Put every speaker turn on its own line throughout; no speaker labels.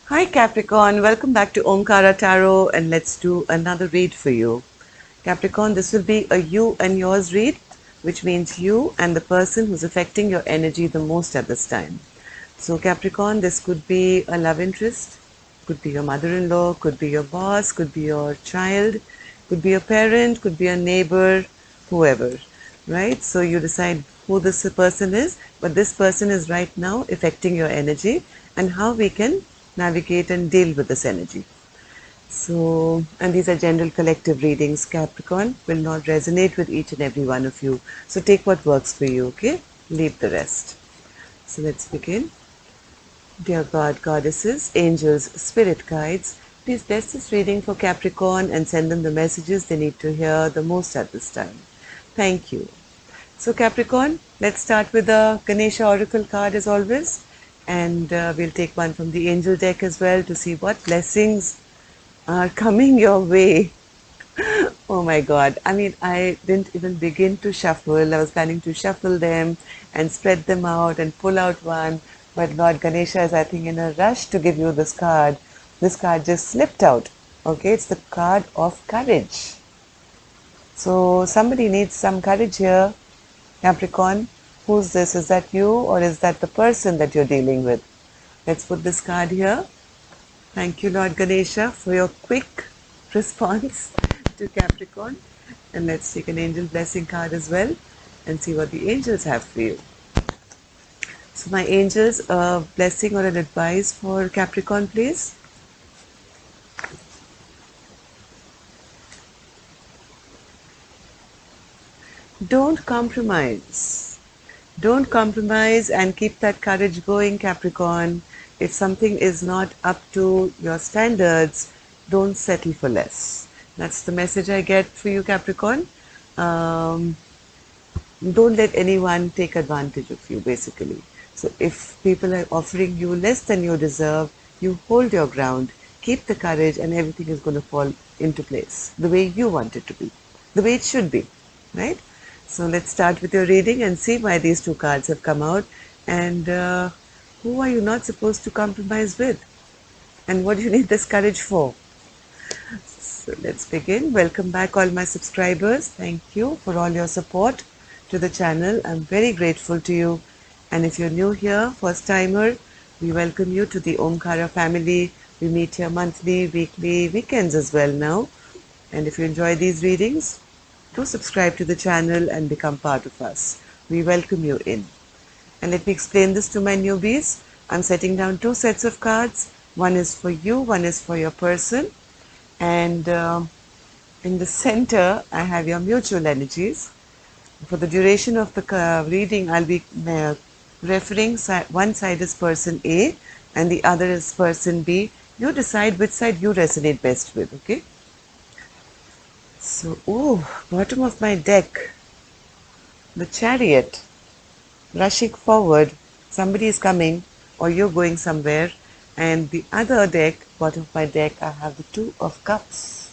Hi Capricorn, welcome back to Omkara Tarot and let's do another read for you. Capricorn, this will be a you and yours read, which means you and the person who's affecting your energy the most at this time. So Capricorn, this could be a love interest, could be your mother-in-law, could be your boss, could be your child, could be a parent, could be a neighbor, whoever, right? So you decide who this person is, but this person is right now affecting your energy and how we can navigate and deal with this energy. So, and these are general collective readings, Capricorn, will not resonate with each and every one of you. So take what works for you, okay? Leave the rest. So let's begin. Dear God, goddesses, angels, spirit guides, please bless this reading for Capricorn and send them the messages they need to hear the most at this time. Thank you. So Capricorn, let's start with the Ganesha Oracle card as always. And we'll take one from the angel deck as well to see what blessings are coming your way. Oh my God. I mean, I didn't even begin to shuffle. I was planning to shuffle them and spread them out and pull out one. But Lord Ganesha is, I think, in a rush to give you this card. This card just slipped out. Okay, it's the card of courage. So somebody needs some courage here, Capricorn. Who's this? Is that you or is that the person that you're dealing with? Let's put this card here. Thank you, Lord Ganesha, for your quick response to Capricorn. And let's take an angel blessing card as well and see what the angels have for you. So my angels, a blessing or an advice for Capricorn, please. Don't compromise. Don't compromise and keep that courage going, Capricorn. If something is not up to your standards, don't settle for less. That's the message I get for you, Capricorn. Um, don't let anyone take advantage of you, basically. So if people are offering you less than you deserve, you hold your ground, keep the courage, and everything is going to fall into place the way you want it to be, the way it should be, right? So let's start with your reading and see why these two cards have come out and who are you not supposed to compromise with and what do you need this courage for. So let's begin. Welcome back all my subscribers. Thank you for all your support to the channel. I'm very grateful to you. And if you're new here, first timer, we welcome you to the Omkara family. We meet here monthly, weekly, weekends as well now. And if you enjoy these readings, do subscribe to the channel and become part of us. We welcome you in. And let me explain this to my newbies. I'm setting down two sets of cards. One is for you, one is for your person. And in the center, I have your mutual energies. For the duration of the reading, I'll be referring one side is person A and the other is person B. You decide which side you resonate best with, okay? So, oh, bottom of my deck, the Chariot, rushing forward. Somebody is coming or you're going somewhere. And the other deck, bottom of my deck, I have the Two of Cups.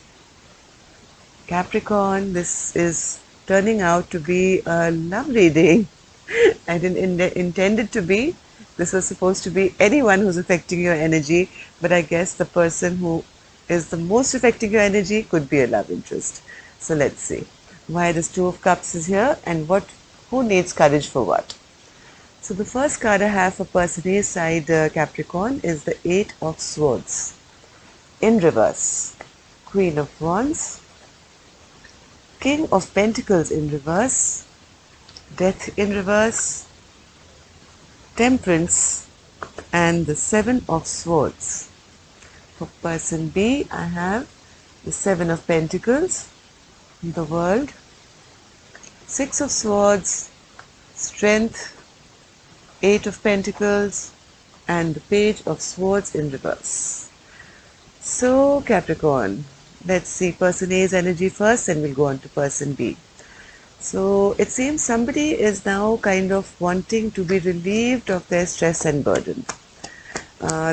Capricorn, this is turning out to be a love reading. I didn't intend it to be. This was supposed to be anyone who's affecting your energy, but I guess the person who is the most affecting your energy could be a love interest. So let's see why this Two of Cups is here and who needs courage for what. So the first card I have for person A side Capricorn is the Eight of Swords in reverse, Queen of Wands, King of Pentacles in reverse, Death in reverse, Temperance, and the Seven of Swords. For person B, I have the Seven of Pentacles, the World, Six of Swords, Strength, Eight of Pentacles, and the Page of Swords in reverse. So Capricorn, let's see person A's energy first and we'll go on to person B. So it seems somebody is now kind of wanting to be relieved of their stress and burden.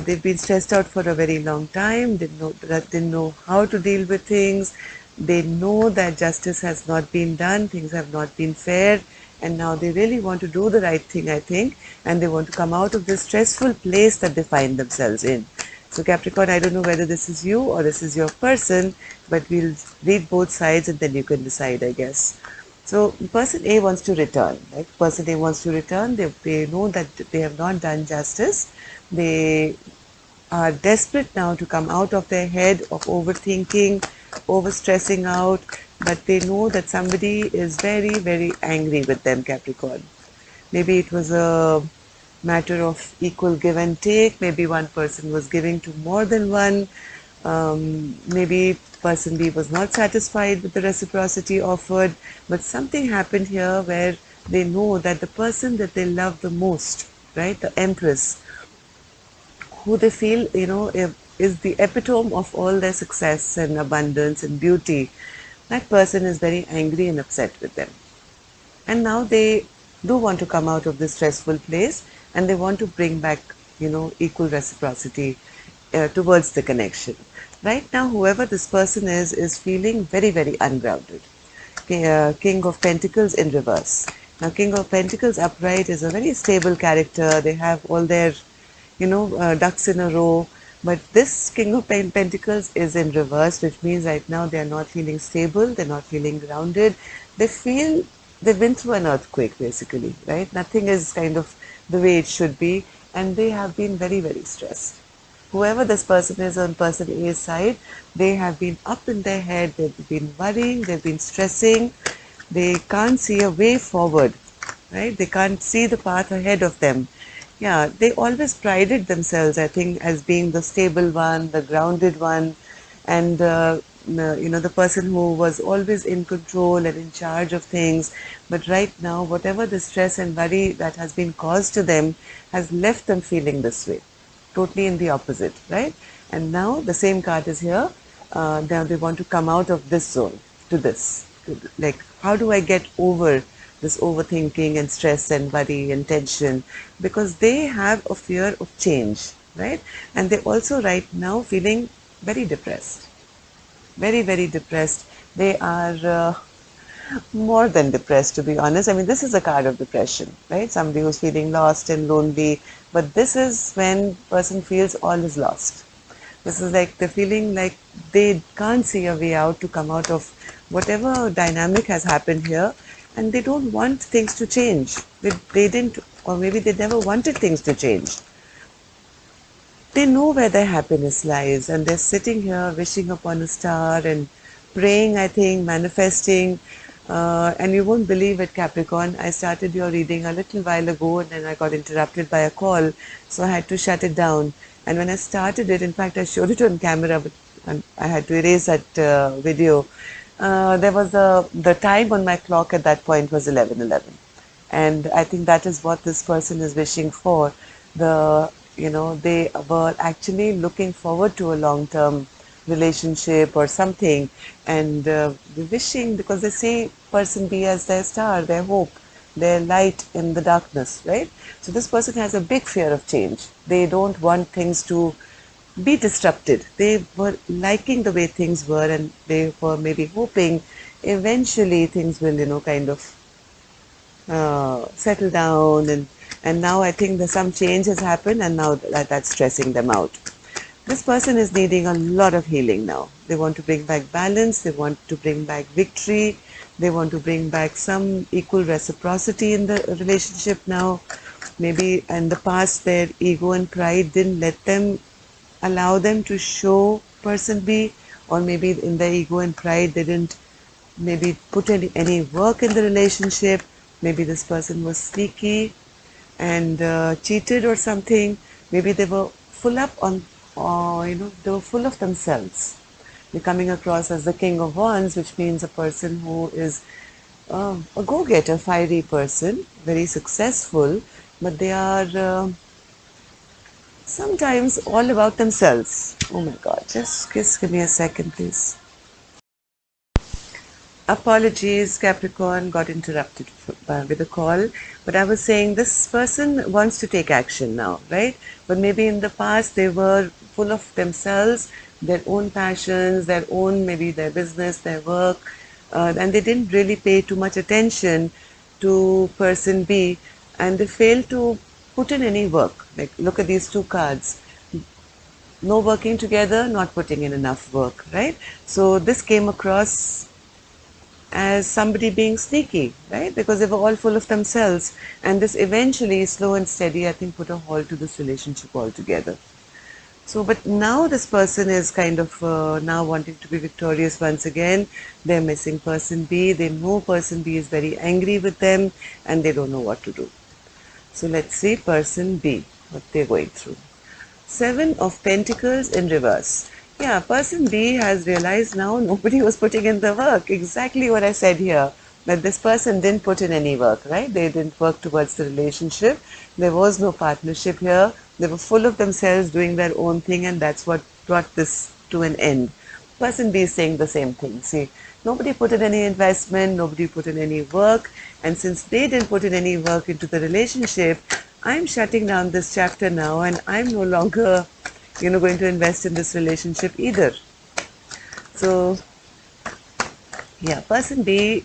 They've been stressed out for a very long time, didn't know how to deal with things. They know that justice has not been done, things have not been fair, and now they really want to do the right thing, I think, and they want to come out of this stressful place that they find themselves in. So Capricorn, I don't know whether this is you or this is your person, but we'll read both sides and then you can decide, I guess. So person A wants to return, right? Person A wants to return. They know that they have not done justice. They are desperate now to come out of their head of overthinking, over stressing out, but they know that somebody is very, very angry with them, Capricorn. Maybe it was a matter of equal give and take. Maybe one person was giving to more than one. Maybe person B was not satisfied with the reciprocity offered, but something happened here where they know that the person that they love the most, right, the Empress, who they feel, is the epitome of all their success and abundance and beauty, that person is very angry and upset with them. And now they do want to come out of this stressful place and they want to bring back, equal reciprocity towards the connection. Right now, whoever this person is feeling very, very ungrounded. King of Pentacles in reverse. Now, King of Pentacles upright is a very stable character. They have all their, ducks in a row. But this King of Pentacles is in reverse, which means right now they are not feeling stable. They're not feeling grounded. They feel they've been through an earthquake, basically, right? Nothing is kind of the way it should be, and they have been very, very stressed. Whoever this person is on person A's side, they have been up in their head, they've been worrying, they've been stressing, they can't see a way forward, right? They can't see the path ahead of them. Yeah, they always prided themselves, I think, as being the stable one, the grounded one, and the person who was always in control and in charge of things. But right now, whatever the stress and worry that has been caused to them has left them feeling this way, totally in the opposite, right? And now the same card is here. Now they want to come out of this zone to this. Like, how do I get over this overthinking and stress and worry and tension? Because they have a fear of change, right? And they also right now feeling very depressed, very, very depressed. They are more than depressed, to be honest. I mean, this is a card of depression, right? Somebody who's feeling lost and lonely. But this is when person feels all is lost. This is like the feeling like they can't see a way out to come out of whatever dynamic has happened here, and they don't want things to change. They didn't, or maybe they never wanted things to change. They know where their happiness lies, and they're sitting here wishing upon a star and praying, I think, manifesting. And you won't believe it, Capricorn. I started your reading a little while ago and then I got interrupted by a call, so I had to shut it down. And when I started it, in fact, I showed it on camera, but I had to erase that video. There was the time on my clock at that point was 11:11, and I think that is what this person is wishing for. They were actually looking forward to a long-term relationship or something, and wishing, because they see person B as their star, their hope, their light in the darkness, right? So this person has a big fear of change. They don't want things to be disrupted. They were liking the way things were, and they were maybe hoping eventually things will, kind of settle down, and now I think that some change has happened, and now that's stressing them out. This person is needing a lot of healing now. They want to bring back balance, they want to bring back victory, they want to bring back some equal reciprocity in the relationship now. Maybe in the past their ego and pride didn't let them, allow them to show person B, or maybe in their ego and pride they didn't maybe put any work in the relationship. Maybe this person was sneaky and cheated or something. Maybe they were full up on, they were full of themselves. They're coming across as the King of Wands, which means a person who is a go-getter, fiery person, very successful, but they are sometimes all about themselves. Oh my God, just give me a second, please. Apologies, Capricorn, got interrupted with a call. But I was saying this person wants to take action now, right? But maybe in the past they were full of themselves, their own passions, their own, maybe their business, their work, and they didn't really pay too much attention to person B, and they failed to put in any work. Like, look at these two cards. no working together, not putting in enough work, right? So this came across as somebody being sneaky, right? Because they were all full of themselves. And this eventually, slow and steady, I think, put a halt to this relationship altogether. So, but now this person is kind of now wanting to be victorious once again. They're missing person B. They know person B is very angry with them and they don't know what to do. So let's see person B, what they're going through. Seven of Pentacles in reverse. Yeah, person B has realized now nobody was putting in the work. Exactly what I said here. That this person didn't put in any work, right? They didn't work towards the relationship. There was no partnership here. They were full of themselves doing their own thing, and that's what brought this to an end. Person B is saying the same thing. See, nobody put in any investment, nobody put in any work, and since they didn't put in any work into the relationship, I'm shutting down this chapter now, and I'm no longer, going to invest in this relationship either. So, yeah, person B,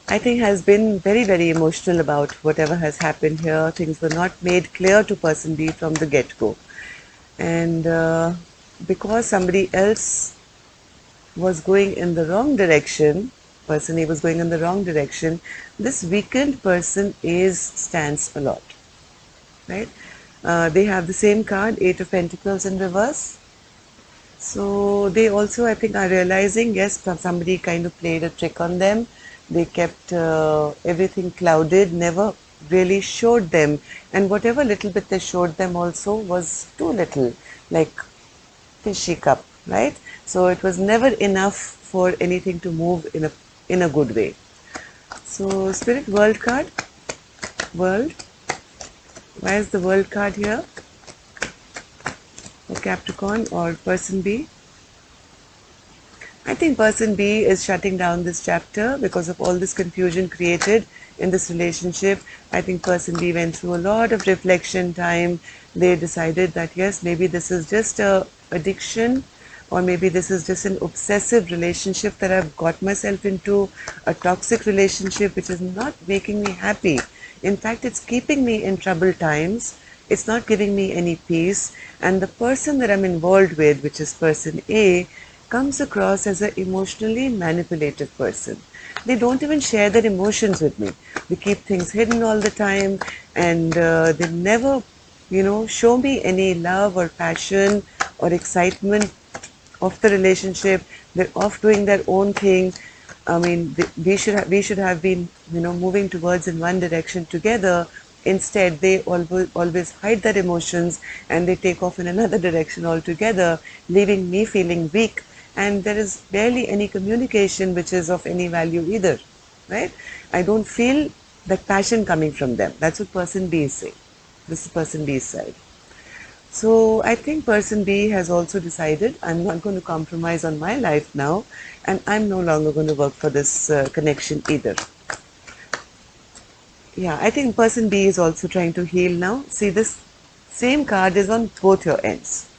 I think, has been very, very emotional about whatever has happened here. Things were not made clear to person B from the get-go. And because somebody else was going in the wrong direction, person A was going in the wrong direction, this weakened person stands a lot, right? They have the same card, Eight of Pentacles in reverse. So they also, I think, are realizing, yes, somebody kind of played a trick on them. They kept everything clouded, never really showed them. And whatever little bit they showed them also was too little, like fishy cup, right? So it was never enough for anything to move in a good way. So Spirit World card, World. Why is the World card here? For Capricorn or person B? I think person B is shutting down this chapter because of all this confusion created in this relationship. I think person B went through a lot of reflection time. They decided that yes, maybe this is just a addiction, or maybe this is just an obsessive relationship that I've got myself into, a toxic relationship which is not making me happy. In fact, it's keeping me in troubled times. It's not giving me any peace. And the person that I'm involved with, which is person A, comes across as an emotionally manipulative person. They don't even share their emotions with me. They keep things hidden all the time, and they never, show me any love or passion or excitement of the relationship. They're off doing their own thing. I mean, we should have been, moving towards in one direction together. Instead, they always hide their emotions and they take off in another direction altogether, leaving me feeling weak. And there is barely any communication which is of any value either, right? I don't feel that passion coming from them. That's what person B is saying. This is person B's side. So I think person B has also decided I'm not going to compromise on my life now, and I'm no longer going to work for this connection either. Yeah, I think person B is also trying to heal now. See, this same card is on both your ends.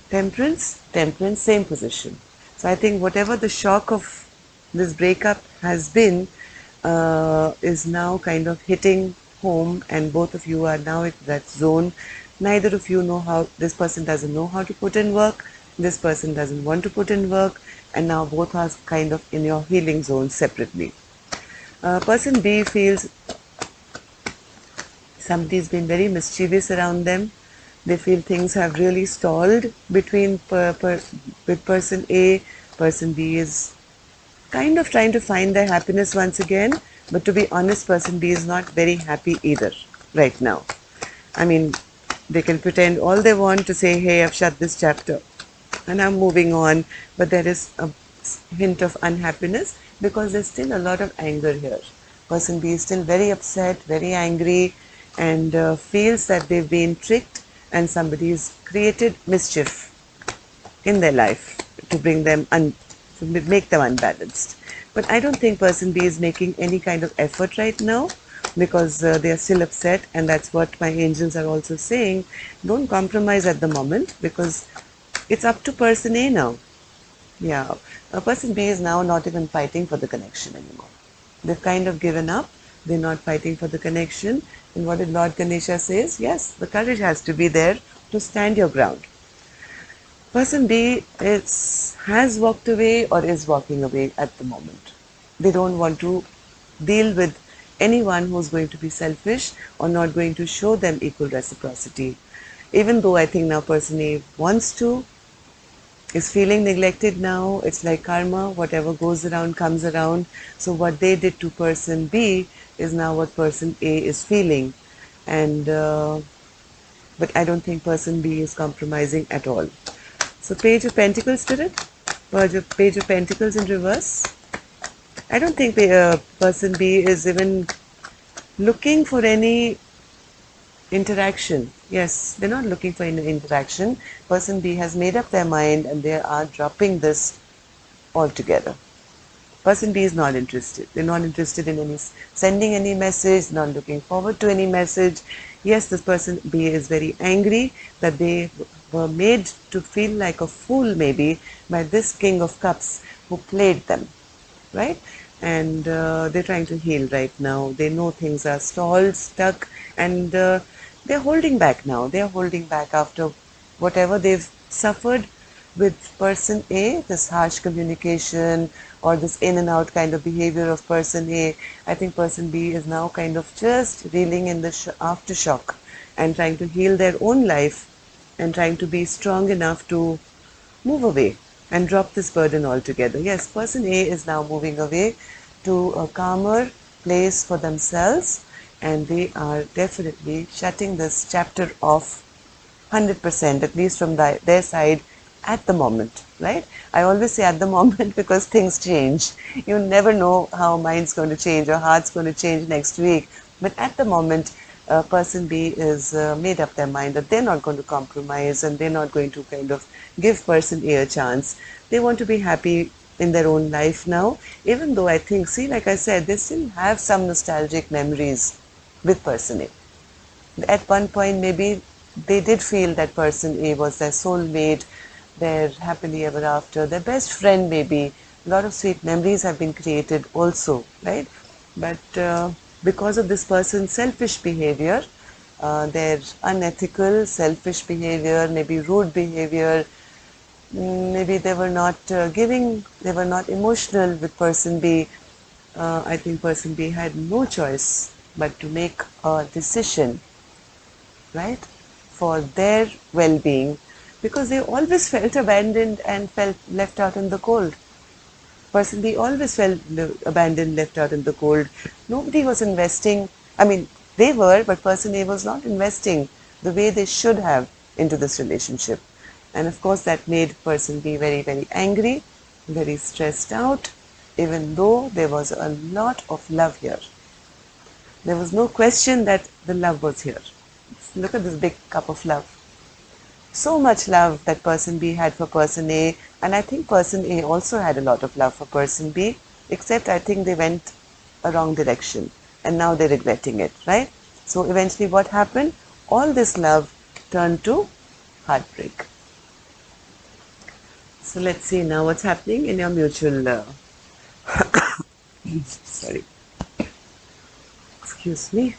Temperance, Temperance, same position. So I think whatever the shock of this breakup has been is now kind of hitting home, and both of you are now in that zone. Neither of you know how, this person doesn't know how to put in work, this person doesn't want to put in work, and now both are kind of in your healing zone separately. Person B feels somebody's been very mischievous around them. They feel things have really stalled between with person A. Person B is kind of trying to find their happiness once again, but to be honest, person B is not very happy either right now. I mean, they can pretend all they want to say, hey, I've shut this chapter and I'm moving on, but there is a hint of unhappiness because there's still a lot of anger here. Person B is still very upset, very angry, and feels that they've been tricked and somebody has created mischief in their life to bring them to make them unbalanced. But I don't think person B is making any kind of effort right now because they are still upset, and that's what my angels are also saying. Don't compromise at the moment because it's up to person A now. Yeah, person B is now not even fighting for the connection anymore. They've kind of given up. They're not fighting for the connection. And what did Lord Ganesha says? Yes, the courage has to be there to stand your ground. Person B has walked away or is walking away at the moment. They don't want to deal with anyone who's going to be selfish or not going to show them equal reciprocity. Even though I think now person A wants to, is feeling neglected now. It's like karma, whatever goes around comes around. So what they did to person B is now what person A is feeling. And but I don't think person B is compromising at all. So Page of Pentacles, Spirit, Page of Pentacles in reverse. I don't think person B is even looking for any interaction. Yes, they're not looking for any interaction. Person B has made up their mind and they are dropping this altogether. Person B is not interested. They're not interested in any sending any message, not looking forward to any message. Yes, this person B is very angry that they were made to feel like a fool maybe by this King of Cups who played them, right? And they're trying to heal right now. They know things are stalled, stuck, and they're holding back now. They're holding back after whatever they've suffered with person A, this harsh communication or this in and out kind of behavior of person A. I think person B is now kind of just reeling in the aftershock and trying to heal their own life and trying to be strong enough to move away and drop this burden altogether. Yes, person A is now moving away to a calmer place for themselves, and they are definitely shutting this chapter off 100%, at least from their side at the moment, right? I always say at the moment because things change. You never know how mind's going to change or heart's going to change next week. But at the moment, person B is made up their mind that they're not going to compromise and they're not going to kind of give person A a chance. They want to be happy in their own life now, even though I think, see, like I said, they still have some nostalgic memories with person A. At one point, maybe they did feel that person A was their soulmate, their happily ever after, their best friend maybe. A lot of sweet memories have been created also, right? But because of this person's selfish behavior, their unethical, selfish behavior, maybe rude behavior, maybe they were not giving, they were not emotional with person B. I think person B had no choice but to make a decision, right, for their well-being, because they always felt abandoned and felt left out in the cold. Person B always felt abandoned, left out in the cold. Nobody was investing. I mean, they were, but person A was not investing the way they should have into this relationship. And of course, that made person B very, very angry, very stressed out, even though there was a lot of love here. There was no question that the love was here. Look at this big cup of love. So much love that person B had for person A, and I think person A also had a lot of love for person B, except I think they went a wrong direction and now they're regretting it, right? So eventually what happened? All this love turned to heartbreak. So let's see now what's happening in your mutual sorry, excuse me.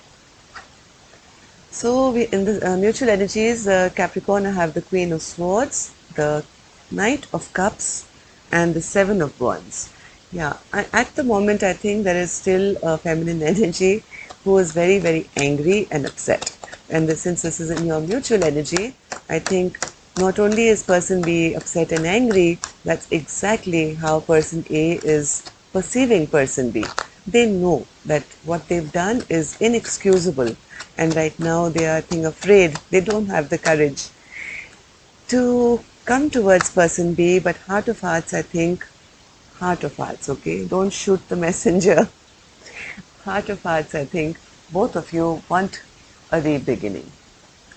So we, in the mutual energies, Capricorn, I have the Queen of Swords, the Knight of Cups, and the Seven of Wands. Yeah, at the moment, I think there is still a feminine energy who is very, very angry and upset. And since this is in your mutual energy, I think not only is person B upset and angry, that's exactly how person A is perceiving person B. They know that what they've done is inexcusable, and right now they are, I think, afraid. They don't have the courage to come towards person B, but heart of hearts, I think, heart of hearts, okay? Don't shoot the messenger. Heart of hearts, I think, both of you want a re-beginning.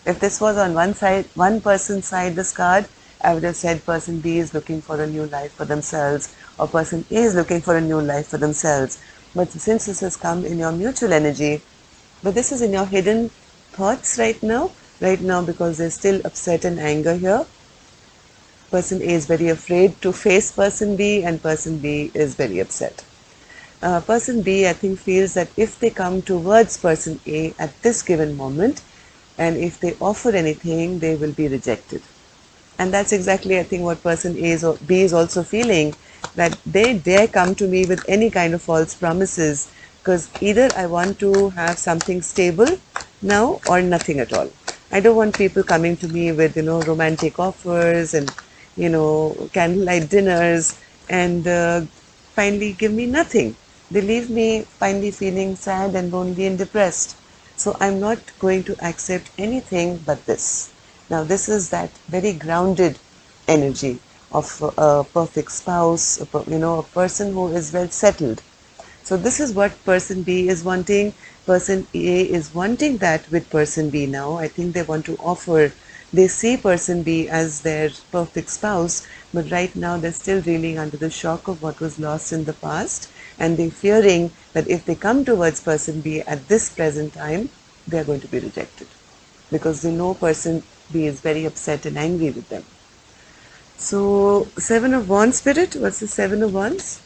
If this was on one side, one person's side, this card, I would have said person B is looking for a new life for themselves, or person A is looking for a new life for themselves. But since this has come in your mutual energy, but this is in your hidden thoughts right now because there's still upset and anger here. Person A is very afraid to face person B, and person B is very upset. Person B, I think, feels that if they come towards person A at this given moment, and if they offer anything, they will be rejected. And that's exactly, I think, what person A is or B is also feeling, that they dare come to me with any kind of false promises, because either I want to have something stable now or nothing at all. I don't want people coming to me with, romantic offers and, candlelight dinners and finally give me nothing. They leave me finally feeling sad and lonely and depressed. So I'm not going to accept anything but this. Now, this is that very grounded energy of a perfect spouse, a person who is well settled. So this is what person B is wanting. Person A is wanting that with person B now. I think they want to offer, they see person B as their perfect spouse, but right now they're still reeling under the shock of what was lost in the past, and they're fearing that if they come towards person B at this present time, they're going to be rejected, because they know person B is very upset and angry with them. So, Seven of Wands spirit, what's the Seven of Wands?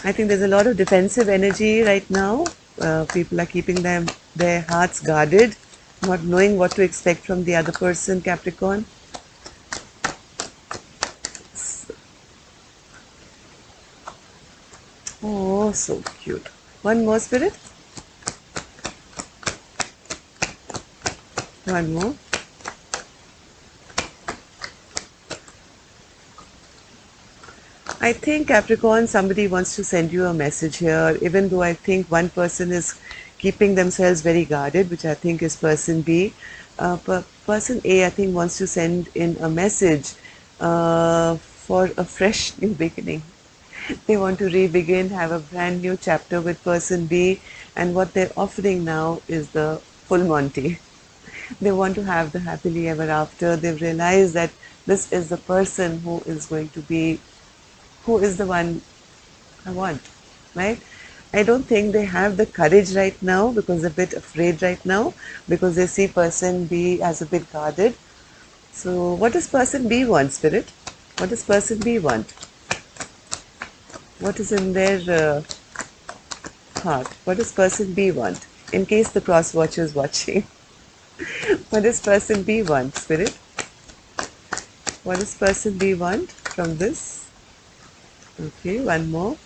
I think there's a lot of defensive energy right now. People are keeping their hearts guarded, not knowing what to expect from the other person, Capricorn. Oh, so cute. One more, Spirit. One more. I think, Capricorn, somebody wants to send you a message here, even though I think one person is keeping themselves very guarded, which I think is person B. Person A, I think, wants to send in a message for a fresh new beginning. They want to re-begin, have a brand new chapter with person B, and what they're offering now is the full Monty. They want to have the happily ever after. They've realized that this is the person who is going to be, who is the one I want, right? I don't think they have the courage right now, because they're a bit afraid right now, because they see person B as a bit guarded. So what does person B want, Spirit? What does person B want? What is in their heart? What does person B want? In case the cross watcher is watching. What does person B want, Spirit? What does person B want from this? Okay, one more.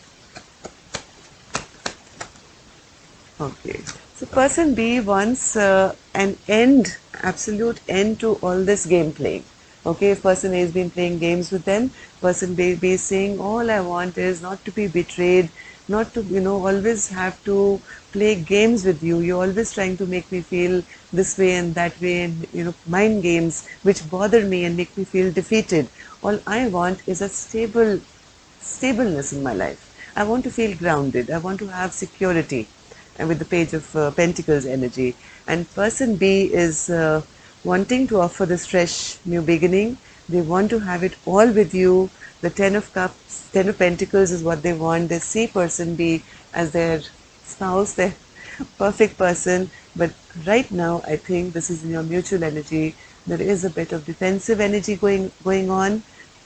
Okay. So person B wants an end, absolute end to all this game playing. Okay, if person A has been playing games with them, person B is saying, all I want is not to be betrayed, not to, always have to play games with you. You're always trying to make me feel this way and that way, and, mind games which bother me and make me feel defeated. All I want is a stableness in my life. I want to feel grounded. I want to have security, and with the Page of Pentacles energy. And person B is wanting to offer this fresh new beginning. They want to have it all with you. The Ten of Cups, Ten of Pentacles is what they want. They see person B as their spouse, their perfect person. But right now, I think this is in your mutual energy. There is a bit of defensive energy going on.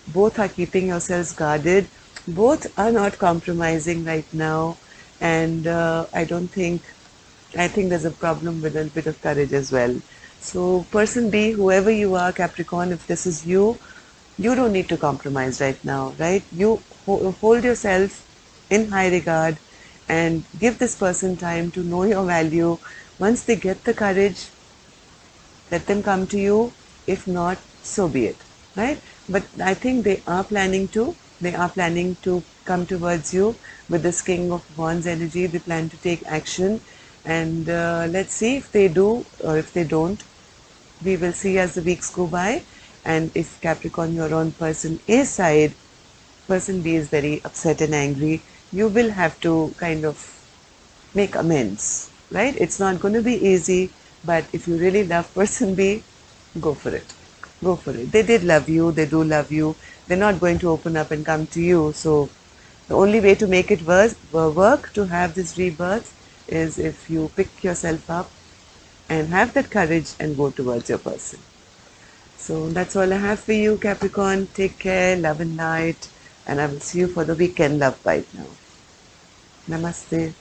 Both are keeping yourselves guarded. Both are not compromising right now. And I think there's a problem with a bit of courage as well. So person B, whoever you are, Capricorn, if this is you, you don't need to compromise right now, right? You hold yourself in high regard and give this person time to know your value. Once they get the courage, let them come to you. If not, so be it, right? But I think they are planning to come towards you with this King of Wands energy. They plan to take action, and let's see if they do or if they don't. We will see as the weeks go by. And if Capricorn, you're on person A side, person B is very upset and angry, you will have to kind of make amends, right? It's not going to be easy, but if you really love person B, go for it. Go for it. They did love you. They do love you. They're not going to open up and come to you. So the only way to make it work to have this rebirth is if you pick yourself up and have that courage and go towards your person. So that's all I have for you, Capricorn. Take care, love and light, and I will see you for the weekend love bite now. Namaste.